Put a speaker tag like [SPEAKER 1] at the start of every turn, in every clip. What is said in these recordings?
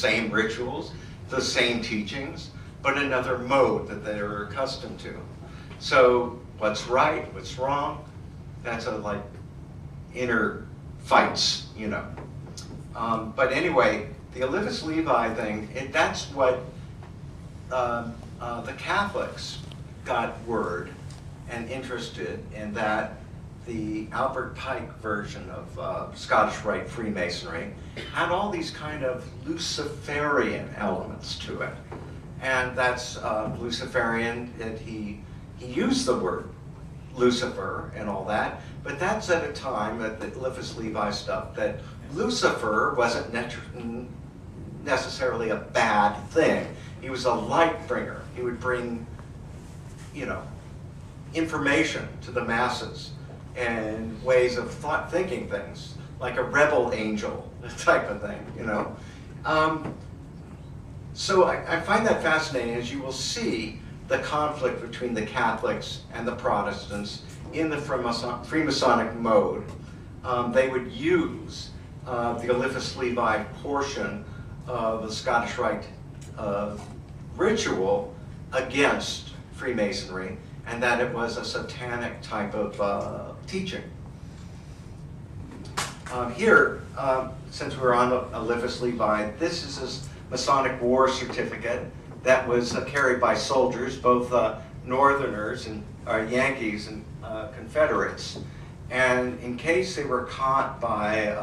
[SPEAKER 1] same rituals, the same teachings, but another mode that they're accustomed to. So what's right, what's wrong, that's a like inner fights, you know. But anyway, the Olivis Levi thing, that's what the Catholics got word and interested in, that the Albert Pike version of Scottish Rite Freemasonry had all these kind of Luciferian elements to it. And that's Luciferian, and he used the word Lucifer and all that, but that's at a time that the Olivis Levi stuff, that Lucifer wasn't necessarily a bad thing. He was a light bringer. He would bring, you know, information to the masses and ways of thinking things, like a rebel angel type of thing, you know. So I find that fascinating, as you will see the conflict between the Catholics and the Protestants in the Freemasonic mode. They would use the Olivis Levi portion of the Scottish Rite ritual against Freemasonry, and that it was a satanic type of teaching. Here, since we're on Olivis Levi, this is his Masonic War certificate that was carried by soldiers, both Northerners and Yankees and Confederates. And in case they were caught by,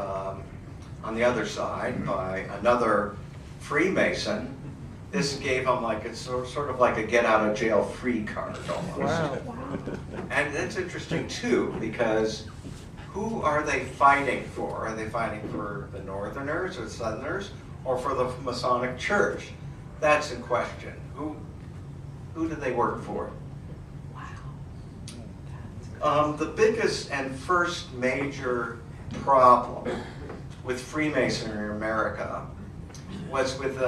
[SPEAKER 1] on the other side, by another Freemason, this gave them like, it's sort of like a get out of jail free card almost. Wow. And that's interesting too, because who are they fighting for? Are they fighting for the Northerners or Southerners, or for the Masonic Church? That's in question. Who do they work for? Wow. The biggest and first major problem with Freemasonry in America was with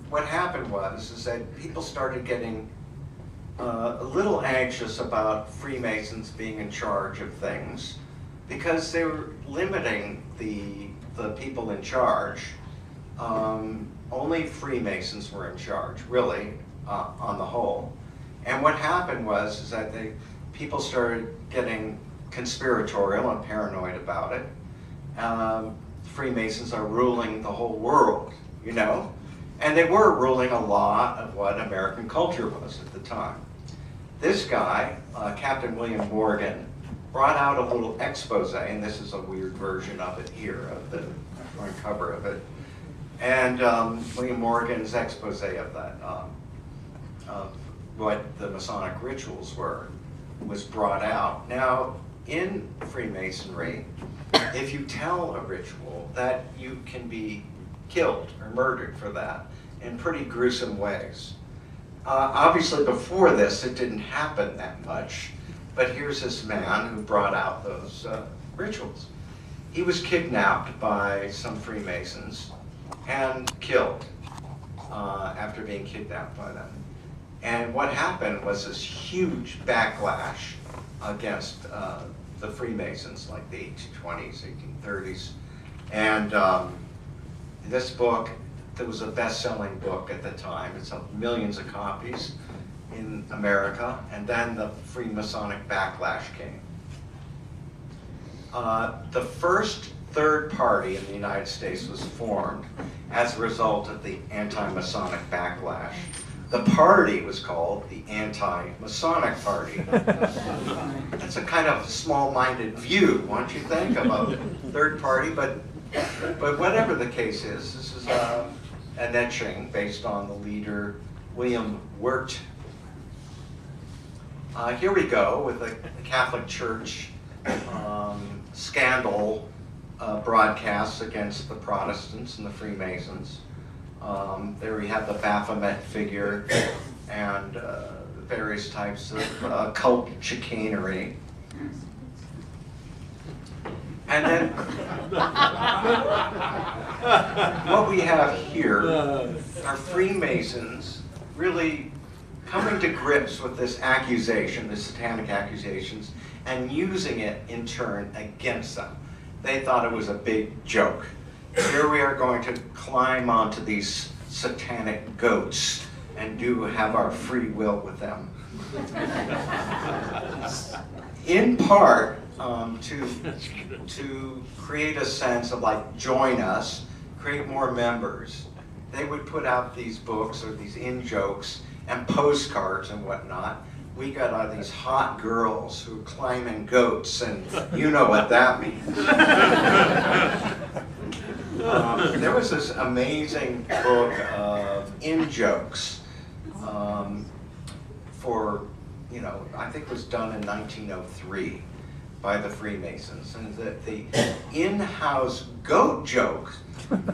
[SPEAKER 1] what happened is that people started getting a little anxious about Freemasons being in charge of things, because they were limiting the people in charge. Only Freemasons were in charge, really, on the whole. And what happened is that people started getting conspiratorial and paranoid about it. Freemasons are ruling the whole world, you know? And they were ruling a lot of what American culture was at the time. This guy, Captain William Morgan, brought out a little expose, and this is a weird version of it here, of the front cover of it. And William Morgan's expose of that, of what the Masonic rituals were, was brought out. Now, in Freemasonry, if you tell a ritual, that you can be killed or murdered for that in pretty gruesome ways. Obviously, before this, it didn't happen that much, but here's this man who brought out those rituals. He was kidnapped by some Freemasons and killed after being kidnapped by them. And what happened was this huge backlash against the Freemasons, like the 1820s, 1830s. And this book, that was a best-selling book at the time. It sold millions of copies in America, and then the Freemasonic backlash came. The first third party in the United States was formed as a result of the anti-Masonic backlash. The party was called the Anti-Masonic Party. That's a kind of small-minded view, won't you think, of a third party? But whatever the case is, this is an etching based on the leader William Wirt. Here we go with the Catholic Church scandal broadcasts against the Protestants and the Freemasons. There we have the Baphomet figure and various types of cult chicanery. And then what we have here are Freemasons really coming to grips with this accusation, the satanic accusations, and using it in turn against them. They thought it was a big joke. here we are going to climb onto these satanic goats and have our free will with them. In part, to create a sense of like, join us, create more members. They would put out these books or these in-jokes and postcards and whatnot. We got all these hot girls who are climbing goats, and you know what that means. There was this amazing book of in-jokes for, I think it was done in 1903 by the Freemasons, and the in-house goat joke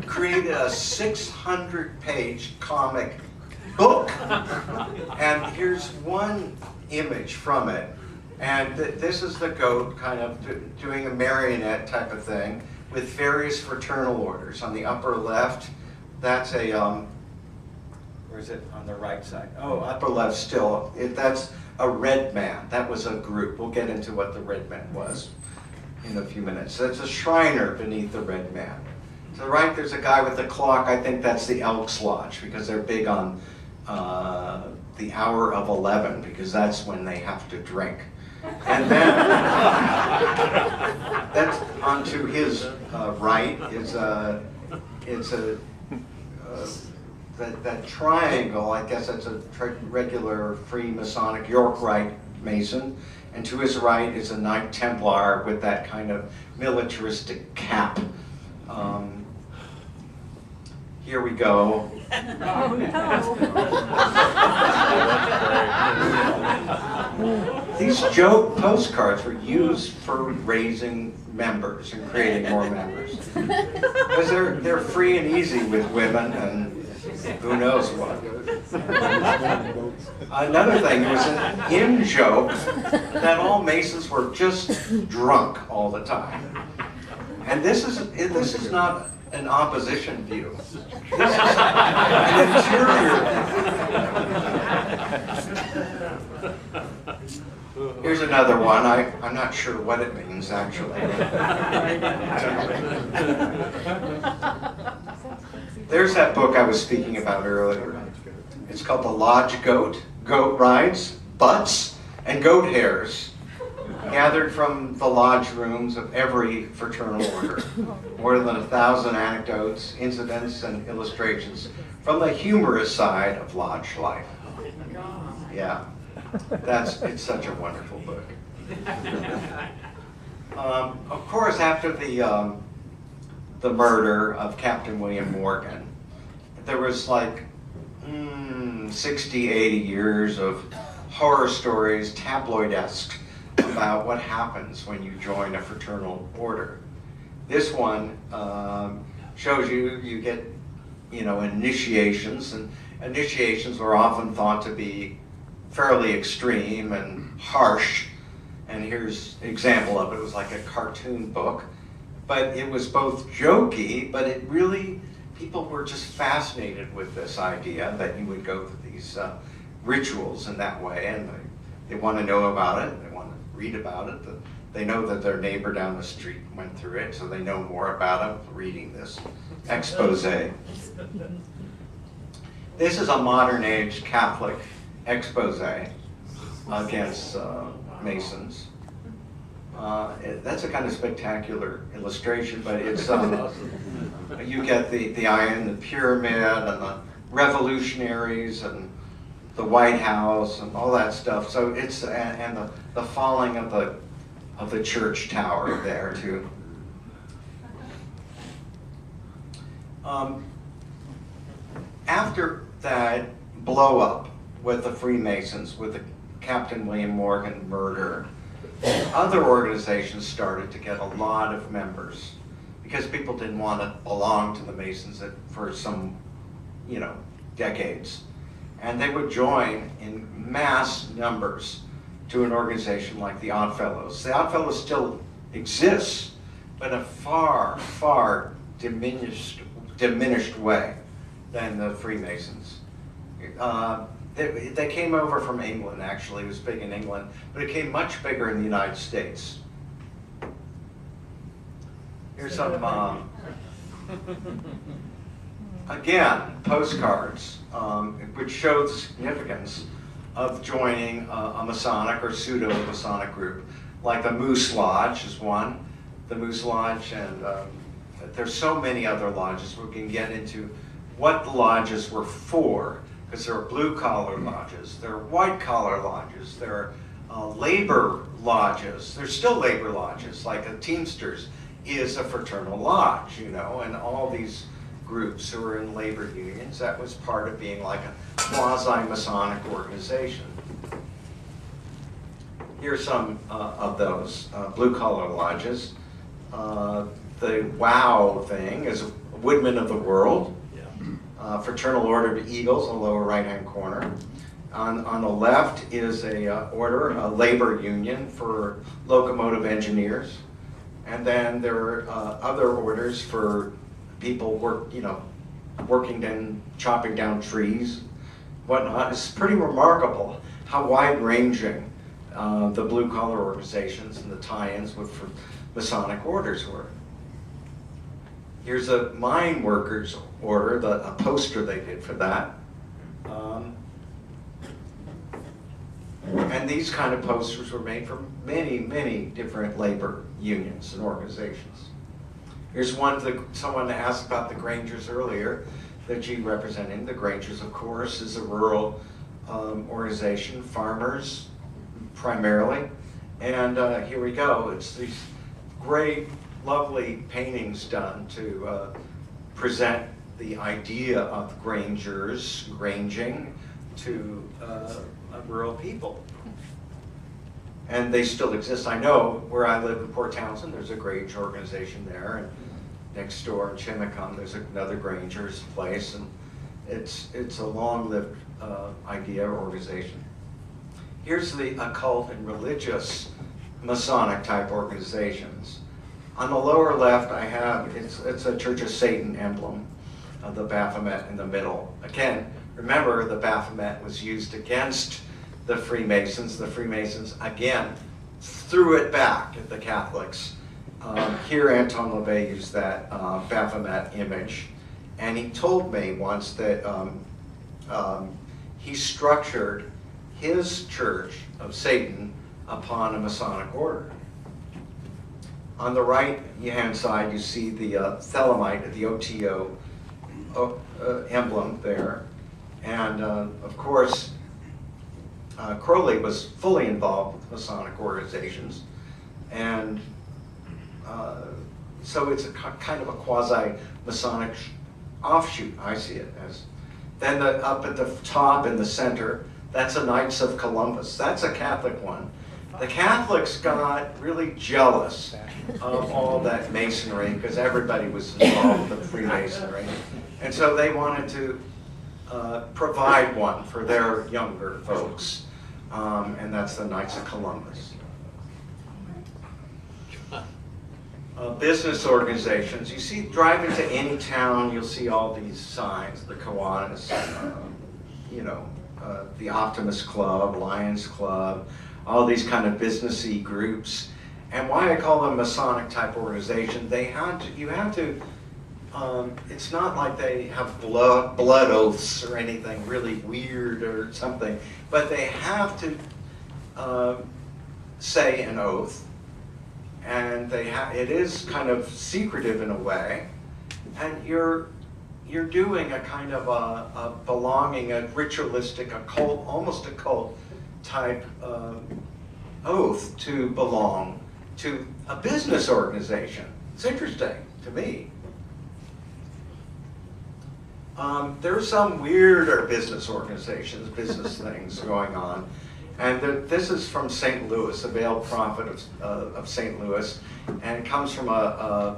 [SPEAKER 1] created a 600-page comic book. And here's one image from it, and this is the goat kind of doing a marionette type of thing with various fraternal orders. On the upper left, that's a where is it on the right side? Oh, upper left still. That's a red man. That was a group. We'll get into what the red man was in a few minutes. So it's a Shriner beneath the red man. To the right, there's a guy with a clock. I think that's the Elks Lodge, because they're big on the hour of 11, because that's when they have to drink. And then that's onto his right is that triangle. I guess that's a regular Freemasonic York Rite Mason, and to his right is a Knight Templar with that kind of militaristic cap. Here we go.
[SPEAKER 2] Oh, no.
[SPEAKER 1] These joke postcards were used for raising members and creating more members. Because they're free and easy with women and who knows what. Another thing, it was an in-joke that all Masons were just drunk all the time. And this is not an opposition view. This is an interior view. Here's another one. I'm not sure what it means, actually. There's that book I was speaking about earlier. It's called The Lodge Goat, Goat Rides, Butts, and Goat Hairs, gathered from the lodge rooms of every fraternal order. More than 1,000 anecdotes, incidents, and illustrations from the humorous side of lodge life. Yeah, it's such a wonderful book. Of course, after the murder of Captain William Morgan, there was like 60, 80 years of horror stories, tabloid-esque, about what happens when you join a fraternal order. This one shows you get, initiations, and initiations were often thought to be fairly extreme and harsh. And here's an example of it. It was like a cartoon book, but it was both jokey, but it really, people were just fascinated with this idea that you would go through these rituals in that way, and they want to know about it, they want to read about it. They know that their neighbor down the street went through it, so they know more about it reading this expose. This is a modern age Catholic expose against Masons. That's a kind of spectacular illustration, but it's you get the eye in the pyramid and the revolutionaries and the White House and all that stuff. So it's and the falling of the church tower there too. After that blow up with the Freemasons, with the Captain William Morgan murder, other organizations started to get a lot of members because people didn't want to belong to the Masons for some, decades. And they would join in mass numbers to an organization like the Odd Fellows. The Odd Fellows still exists, but in a far, far diminished way than the Freemasons. They came over from England, actually. It was big in England, but it came much bigger in the United States. Here's some Again, postcards, which showed the significance of joining a Masonic or pseudo-Masonic group, like the Moose Lodge is one, the Moose Lodge, and there's so many other lodges. We can get into what the lodges were for, because there are blue-collar lodges, there are white-collar lodges, there are labor lodges. There's still labor lodges, like a Teamsters is a fraternal lodge, you know, and all these groups who are in labor unions, that was part of being like a quasi-Masonic organization. Here's some of those blue-collar lodges. The WOW thing is Woodmen of the World. Fraternal Order of Eagles in the lower right-hand corner. On the left is a order, a labor union for locomotive engineers. And then there are other orders for people working and chopping down trees, whatnot. It's pretty remarkable how wide-ranging the blue-collar organizations and the tie-ins with Masonic orders were. Here's a mine workers order, a poster they did for that. And these kind of posters were made from many, many different labor unions and organizations. Here's one someone asked about the Grangers earlier, the G representing the Grangers, of course, is a rural organization, farmers primarily. And here we go. It's these great, lovely paintings done to present the idea of Grangers, granging, to rural people. And they still exist. I know where I live in Port Townsend, there's a Grange organization there, and next door in Chimicum, there's another Granger's place, and it's a long-lived idea or organization. Here's the occult and religious Masonic type organizations. On the lower left, I have, it's a Church of Satan emblem of the Baphomet in the middle. Again, remember the Baphomet was used against the Freemasons. The Freemasons, again, threw it back at the Catholics. Here, Anton LaVey used that Baphomet image, and he told me once that he structured his Church of Satan upon a Masonic order. On the right-hand side, you see the Thelemite, the OTO emblem there. And of course, Crowley was fully involved with Masonic organizations. And so it's a kind of a quasi-Masonic offshoot, I see it as. Then up at the top in the center, that's a Knights of Columbus. That's a Catholic one. The Catholics got really jealous of all that Masonry because everybody was involved with Freemasonry. And so they wanted to provide one for their younger folks. And that's the Knights of Columbus. Business organizations. You see, drive into any town, you'll see all these signs, the Kiwanis, the Optimist Club, Lions Club, all these kind of businessy groups. And why I call them Masonic type organization, you have to, it's not like they have blood oaths or anything really weird or something, but they have to say an oath, and it is kind of secretive in a way, and you're doing a kind of a belonging, a ritualistic, occult, almost occult type oath to belong to a business organization. It's interesting to me. There are some weirder business organizations, business things going on. And this is from St. Louis, a veiled prophet of St. Louis. And it comes from a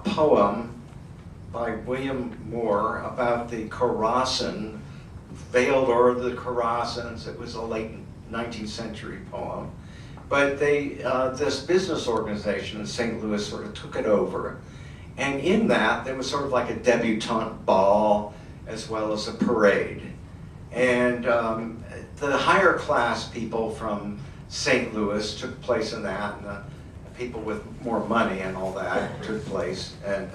[SPEAKER 1] poem by William Moore about the Khorasan, veiled order of the Khorasans. It was a late 19th century poem. But this business organization in St. Louis sort of took it over. And in that, there was sort of like a debutante ball as well as a parade. And the higher class people from St. Louis took place in that, and the people with more money and all that took place. And